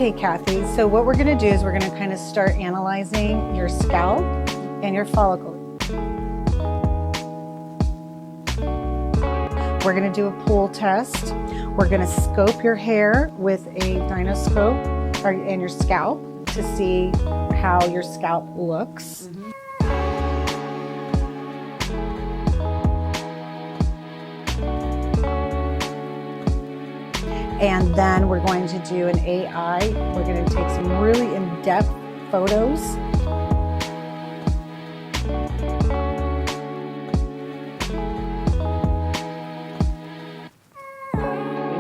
Okay, Kathy, so what we're gonna do is we're gonna kind of start analyzing your scalp and your follicle. We're gonna do a pool test. We're gonna scope your hair with a dynoscope and your scalp to see how your scalp looks. And then we're going to do an AI. We're going to take some really in-depth photos.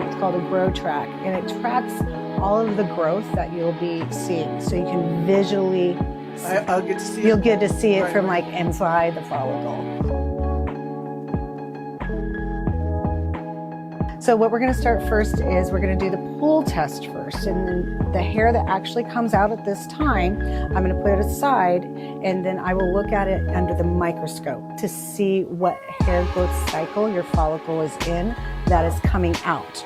It's called a grow track, and it tracks all of the growth that you'll be seeing, so you can visually. I'll get to see it. You'll get to see it from like inside the follicle. So what we're going to start first is we're going to do the pool test first, and then the hair that actually comes out at this time, I'm going to put it aside, and then I will look at it under the microscope to see what hair growth cycle your follicle is in that is coming out.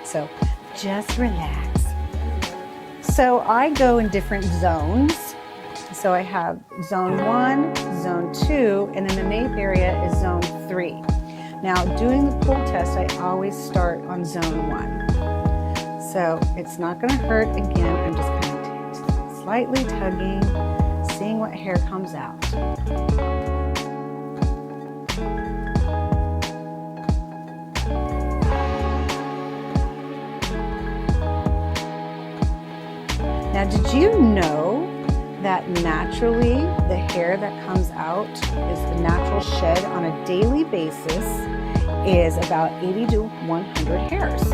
So just relax. So I go in different zones. So I have zone 1, zone 2, and in the nape area is zone 3. Now doing the pool test, I always start on zone 1. So it's not gonna hurt. Again, I'm just kind of slightly tugging, seeing what hair comes out. Now, did you know that naturally the hair that comes out is the natural shed on a daily basis is about 80 to 100 hairs?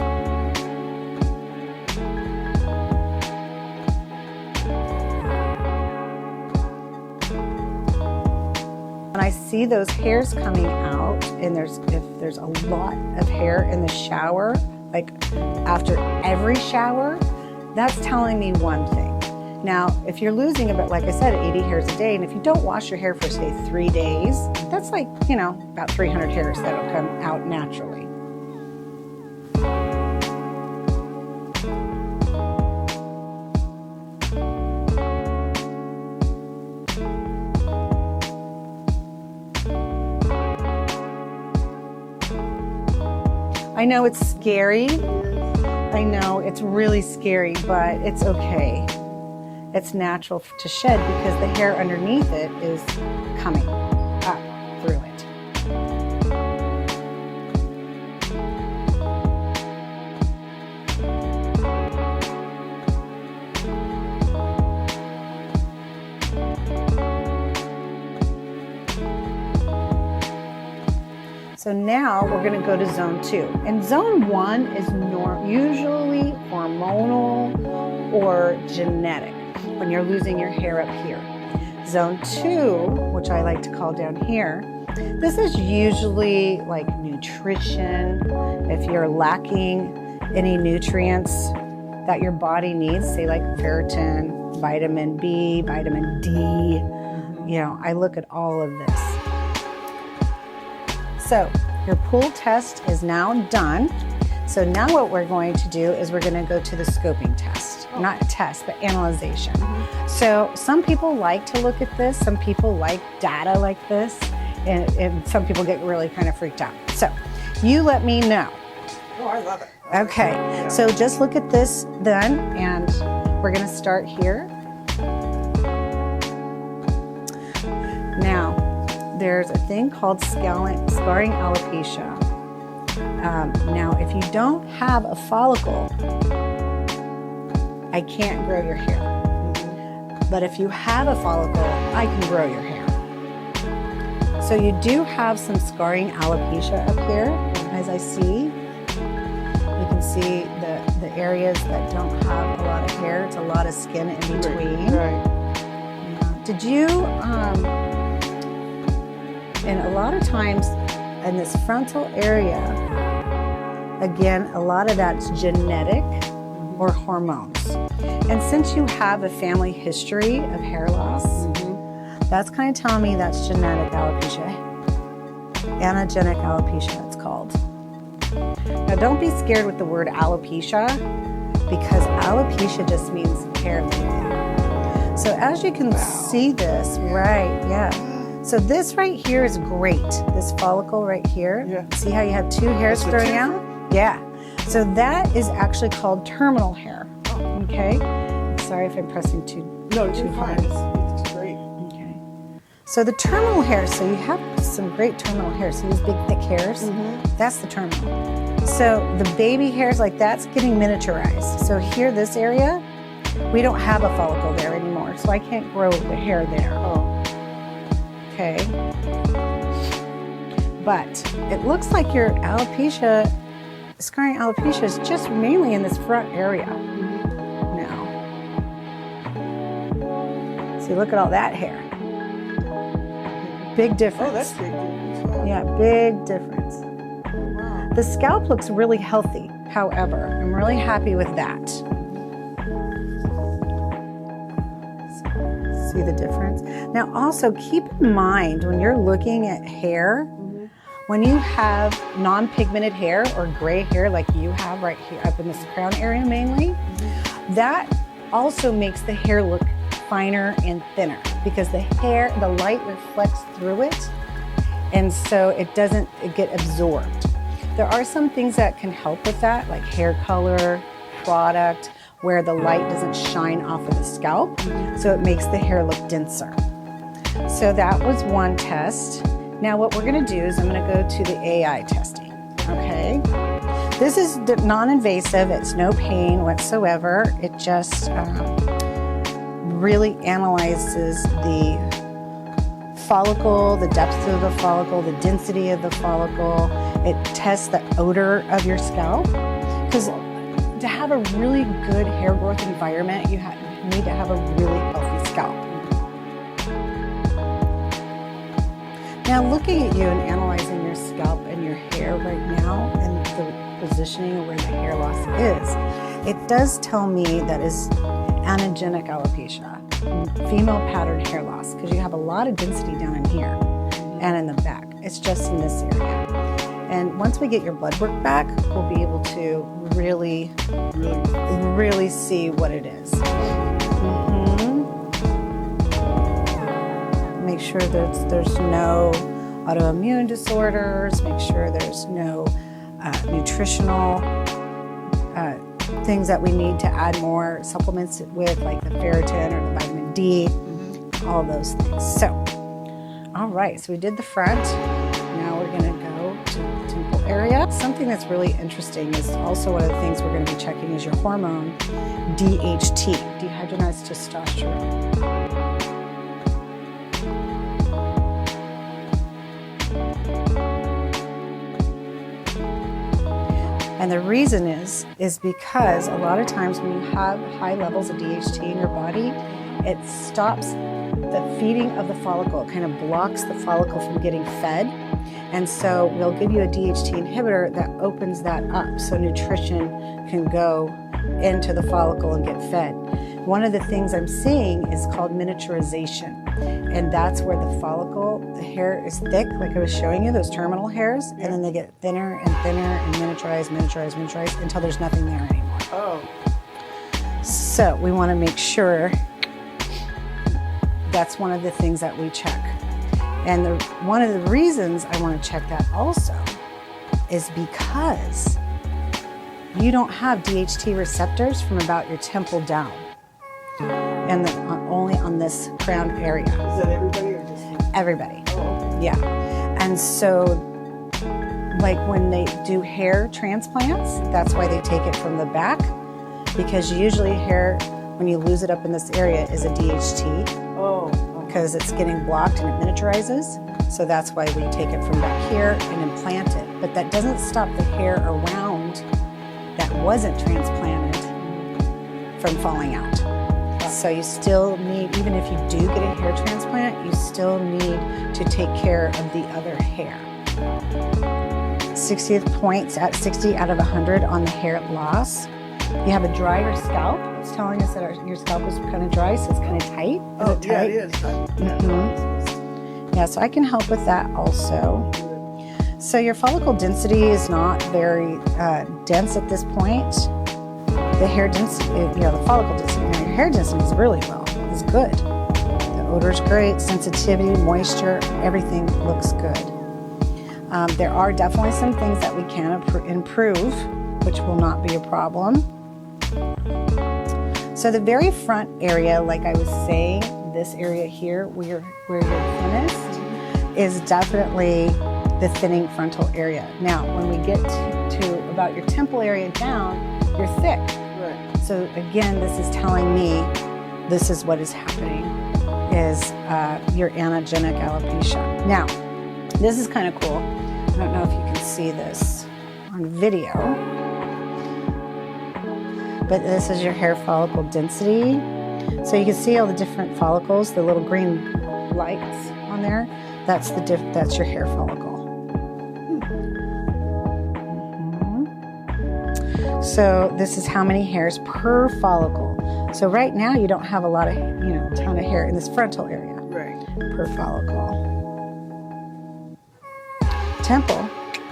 When I see those hairs coming out, and if there's a lot of hair in the shower, like after every shower, that's telling me one thing. Now, if you're losing about, like I said, 80 hairs a day, and if you don't wash your hair for, say, 3 days, that's like, about 300 hairs that'll come out naturally. I know it's scary. I know it's really scary, but it's okay. It's natural to shed because the hair underneath it is coming up through it. So now we're going to go to zone 2. And zone 1 is usually hormonal or genetic when you're losing your hair up here. Zone 2, which I like to call down here, this is usually like nutrition. If you're lacking any nutrients that your body needs, say like ferritin, vitamin B, vitamin D, I look at all of this. So your pool test is now done. So now what we're going to do is we're going to go to the scoping test. Not a test, but analyzation. So some people like to look at this. Some people like data like this. And some people get really kind of freaked out. So you let me know. Oh, I love it. Okay, so just look at this then, and we're going to start here. Now, there's a thing called scarring alopecia. Now, if you don't have a follicle, I can't grow your hair. But if you have a follicle, I can grow your hair. So you do have some scarring alopecia up here, as I see. You can see the areas that don't have a lot of hair. It's a lot of skin in between. Right. Yeah. Did you, and a lot of times in this frontal area, again, a lot of that's genetic or hormones. And since you have a family history of hair loss, That's kind of telling me that's genetic alopecia. Anagenic alopecia, it's called. Now, don't be scared with the word alopecia, because alopecia just means hair length. So as you can see this, right, yeah. So this right here is great. This follicle right here. Yeah. See how you have two hairs growing out? Yeah. So that is actually called terminal hair. Okay. Sorry if I'm pressing too fine. hard. It's great. Okay. So the terminal hair. So you have some great terminal hair. So these big thick hairs. That's the terminal. So the baby hairs, like that's getting miniaturized. So here, this area, we don't have a follicle there anymore. So I can't grow the hair there. Okay. But it looks like your alopecia, scarring alopecia, is just mainly in this front area now. See, look at all that hair. Big difference. Oh, that's big difference. Yeah, big difference. Wow. The scalp looks really healthy, however. I'm really happy with that. See the difference? Now also keep in mind when you're looking at hair, when you have non-pigmented hair or gray hair like you have right here up in this crown area mainly, that also makes the hair look finer and thinner because the light reflects through it, and so it doesn't get absorbed. There are some things that can help with that, like hair color, product, where the light doesn't shine off of the scalp, so it makes the hair look denser. So that was one test. Now what we're gonna do is I'm gonna go to the AI testing, okay? This is non-invasive, it's no pain whatsoever. It just really analyzes the follicle, the depth of the follicle, the density of the follicle. It tests the odor of your scalp, because to have a really good hair growth environment, you need to have a really healthy scalp. Now looking at you and analyzing your scalp and your hair right now and the positioning of where the hair loss is, it does tell me that is anagenic alopecia, female pattern hair loss, because you have a lot of density down in here and in the back. It's just in this area. And once we get your blood work back, we'll be able to really see what it is. Make sure that there's no autoimmune disorders, make sure there's no nutritional things that we need to add more supplements with, like the ferritin or the vitamin D, all those things. So, all right, so we did the front. Now we're gonna go to the temple area. Something that's really interesting is also one of the things we're gonna be checking is your hormone, DHT, dehydrogenized testosterone. And the reason is because a lot of times when you have high levels of DHT in your body, it stops the feeding of the follicle. It kind of blocks the follicle from getting fed. And so we'll give you a DHT inhibitor that opens that up so nutrition can go into the follicle and get fed. One of the things I'm seeing is called miniaturization. And that's where the follicle, the hair is thick, like I was showing you, those terminal hairs, and then they get thinner and thinner and miniaturized until there's nothing there anymore. Oh. So we want to make sure that's one of the things that we check. And one of the reasons I want to check that also is because you don't have DHT receptors from about your temple down, and only on this crown area. Is that everybody or just everybody? Oh. Yeah. And so, like when they do hair transplants, that's why they take it from the back, because usually hair, when you lose it up in this area, is a DHT. Oh. Because it's getting blocked and it miniaturizes. So that's why we take it from back here and implant it. But that doesn't stop the hair around that wasn't transplanted from falling out. So you still need, even if you do get a hair transplant, you still need to take care of the other hair. 60th points at 60 out of 100 on the hair loss. You have a drier scalp. It's telling us that your scalp is kind of dry, so it's kind of tight. Oh, yeah, it is. Yeah, so I can help with that also. So your follicle density is not very dense at this point. The hair density, the follicle density, your hair density is really low. It's good. The odor's great, sensitivity, moisture, everything looks good. There are definitely some things that we can improve, which will not be a problem. So the very front area, like I was saying, this area here where you're thinnest is definitely the thinning frontal area. Now, when we get to about your temple area down, you're thick. Right. So again, this is telling me this is what is happening, is your anogenic alopecia. Now, this is kind of cool. I don't know if you can see this on video, but this is your hair follicle density. So you can see all the different follicles, the little green lights on there. That's your hair follicle. So this is how many hairs per follicle. So right now you don't have a lot of, ton of hair in this frontal area. Right. Per follicle. Temple,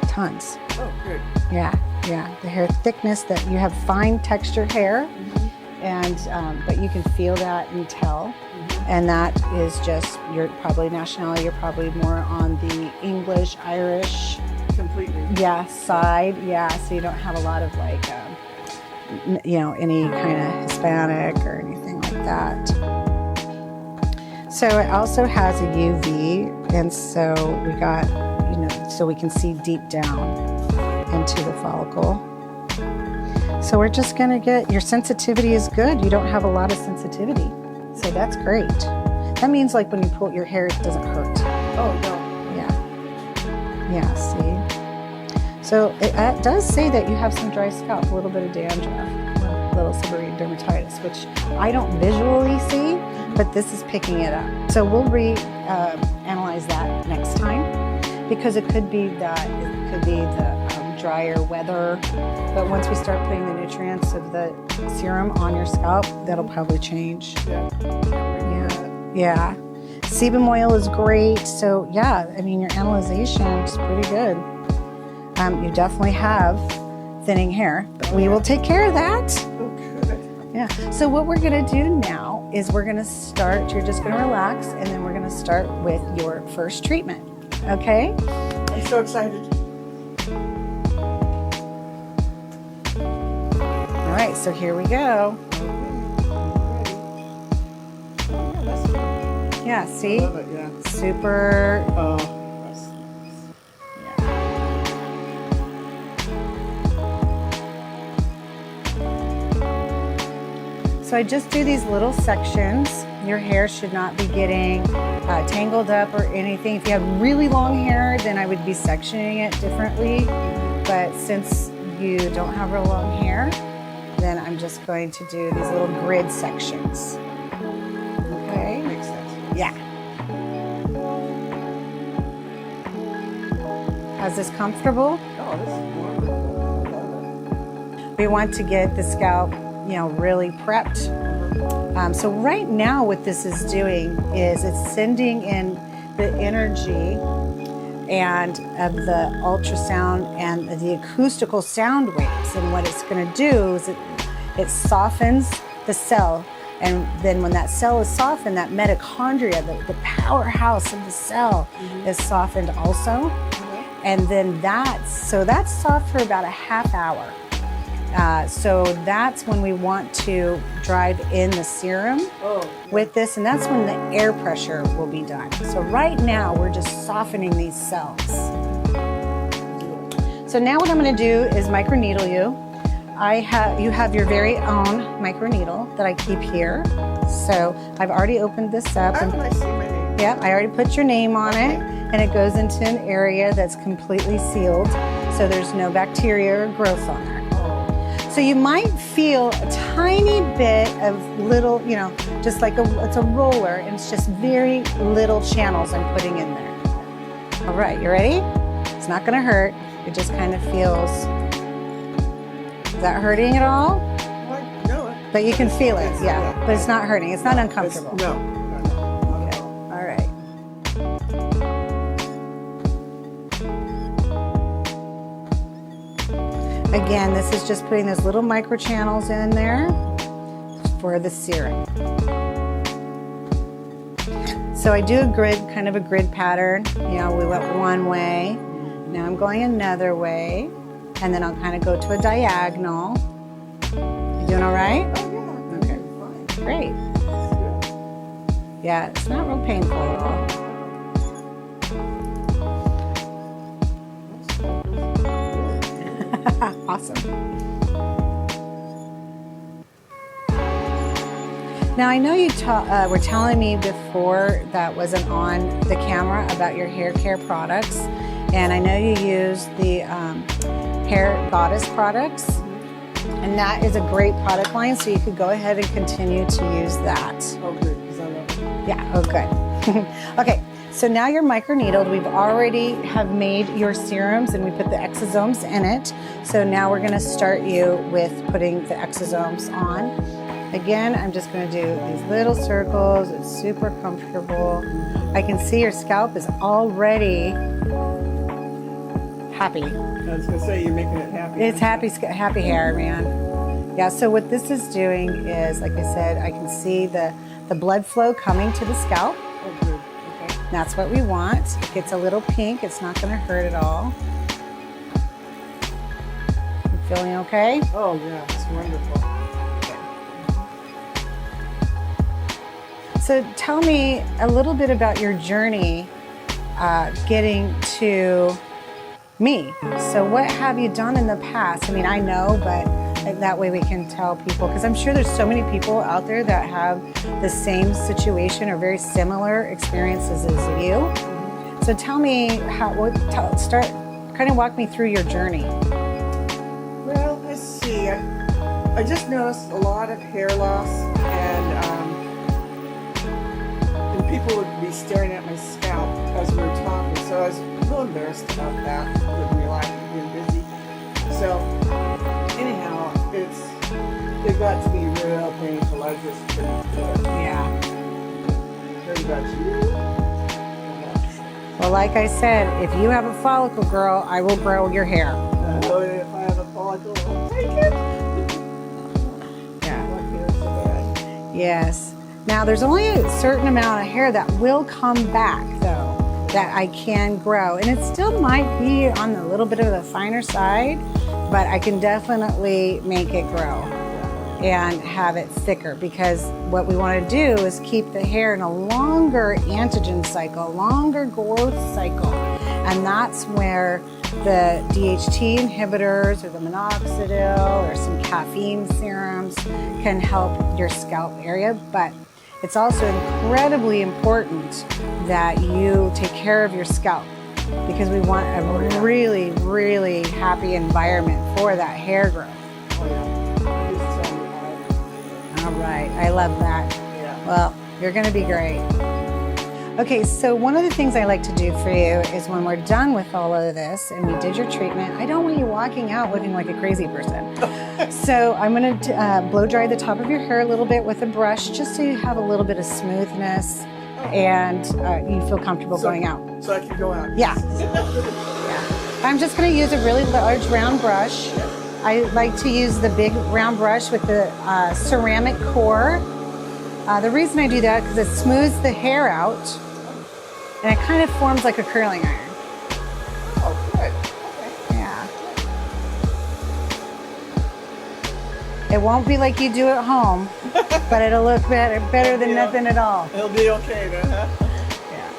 tons. Oh, good. Yeah. The hair thickness, that you have fine texture hair, and but you can feel that and tell. And that is just your probably nationality. You're probably more on the English, Irish, Completely. side. So you don't have a lot of like, any kind of Hispanic or anything like that. So it also has a UV, and so we got, so we can see deep down into the follicle. So we're just gonna your sensitivity is good. You don't have a lot of sensitivity. So that's great. That means like when you pull your hair, it doesn't hurt. Oh, no. Yeah, see? So it does say that you have some dry scalp, a little bit of dandruff, a little seborrheic dermatitis, which I don't visually see, but this is picking it up. So we'll analyze that next time, because it could be the drier weather, but once we start putting the nutrients of the serum on your scalp, that'll probably change. Yeah. Sebum oil is great. So your analyzation is pretty good. You definitely have thinning hair, but we will take care of that. Okay. Yeah. So what we're gonna do now is we're gonna start, you're just gonna relax, and then we're gonna start with your first treatment. Okay? I'm so excited. All right, so here we go. Yeah, see? I love it, yeah. Super. Oh. So I just do these little sections. Your hair should not be getting tangled up or anything. If you have really long hair, then I would be sectioning it differently. But since you don't have real long hair, then I'm just going to do these little grid sections. Okay? Makes sense. Yeah. Is this comfortable? Oh, this is wonderful. I love it. We want to get the scalp, really prepped. So right now what this is doing is it's sending in the energy and of the ultrasound and the acoustical sound waves. And what it's going to do is it softens the cell. And then when that cell is softened, that mitochondria, the powerhouse of the cell, is softened also. And then that's soft for about a half hour. So that's when we want to drive in the serum with this, and that's when the air pressure will be done. So right now we're just softening these cells. So now what I'm going to do is microneedle you. You have your very own microneedle that I keep here. So I've already opened this up. How can I see my name? Yeah, I already put your name on it, and it goes into an area that's completely sealed, so there's no bacteria or growth on there. So you might feel a tiny bit of little, just like it's a roller, and it's just very little channels I'm putting in there. All right, you ready? It's not gonna hurt. It just kind of feels. Is that hurting at all? No. But you can feel it, yeah. But it's not hurting. It's not uncomfortable. No. Okay. All right. again, this is just putting those little micro channels in there for the serum. So I do a grid, kind of a grid pattern. You know, we went one way. Now I'm going another way. And then I'll kind of go to a diagonal. You doing all right? Oh, yeah. Okay. Fine. Great. That's good. Yeah, it's not real painful at all. Awesome. Now I know you were telling me before that wasn't on the camera about your hair care products, and I know you use the Hair Goddess products, and that is a great product line, so you could go ahead and continue to use that. Oh, good, because I love it. Yeah, oh good. Okay, so now you're microneedled. We've already have made your serums and we put the exosomes in it. So now we're gonna start you with putting the exosomes on. Again, I'm just gonna do these little circles. It's super comfortable. I can see your scalp is already happy. I was going to say, you're making it happy. It's happy hair, man. Yeah, so what this is doing is, like I said, I can see the blood flow coming to the scalp. Oh, good. Okay. That's what we want. It gets a little pink. It's not going to hurt at all. You feeling okay? Oh, yeah, it's wonderful. So tell me a little bit about your journey getting to me. So what have you done in the past? I mean, I know, but that way we can tell people, because I'm sure there's so many people out there that have the same situation or very similar experiences as you. So tell me kind of walk me through your journey. Well, let's see. I just noticed a lot of hair loss, and people would be staring at my scalp as we were talking, so I was a little embarrassed about that, living your life and being busy. So, anyhow, it got to be real painful. I just couldn't do it. Yeah. Heard about you. Well, like I said, if you have a follicle, girl, I will grow your hair. So if I have a follicle, I'll take it. Yeah. My hair is so bad. Yes. Now, there's only a certain amount of hair that will come back, though, that I can grow. And it still might be on a little bit of the finer side, but I can definitely make it grow and have it thicker, because what we want to do is keep the hair in a longer antigen cycle, longer growth cycle. And that's where the DHT inhibitors or the minoxidil or some caffeine serums can help your scalp area. But it's also incredibly important that you take care of your scalp, because we want a really, really happy environment for that hair growth. Oh, yeah. You just tell me how. All right, I love that. Yeah. Well, you're gonna be great. Okay, so one of the things I like to do for you is when we're done with all of this and we did your treatment, I don't want you walking out looking like a crazy person. So I'm gonna blow dry the top of your hair a little bit with a brush, just so you have a little bit of smoothness and you feel comfortable going out. So I can go out. Yeah. Yeah. I'm just gonna use a really large round brush. I like to use the big round brush with the ceramic core. The reason I do that is because it smooths the hair out and it kind of forms like a curling iron. Oh, good. Okay. Yeah. It won't be like you do at home, but it'll look better than nothing at all. It'll be okay then, huh? Yeah.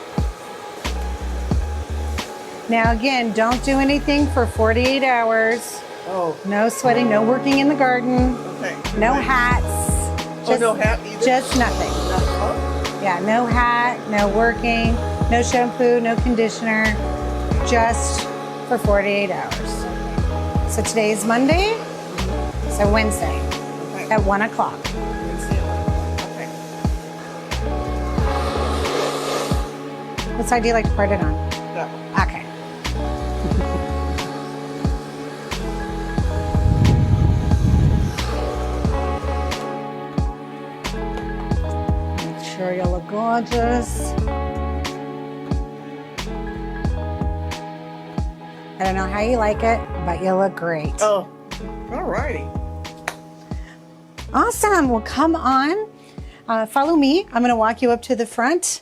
Now again, don't do anything for 48 hours. Oh. No sweating, no working in the garden, Okay. no hats. Oh, no hat either? Just nothing. Oh. Yeah, no hat, no working, no shampoo, no conditioner, just for 48 hours. So today is Monday, so Wednesday Okay. at 1 o'clock. Okay. What side do you like to part it on? That one. Okay. Make sure you look gorgeous. I don't know how you like it, but you look great. Oh, Alrighty. Awesome. Well, come on. Follow me. I'm going to walk you up to the front.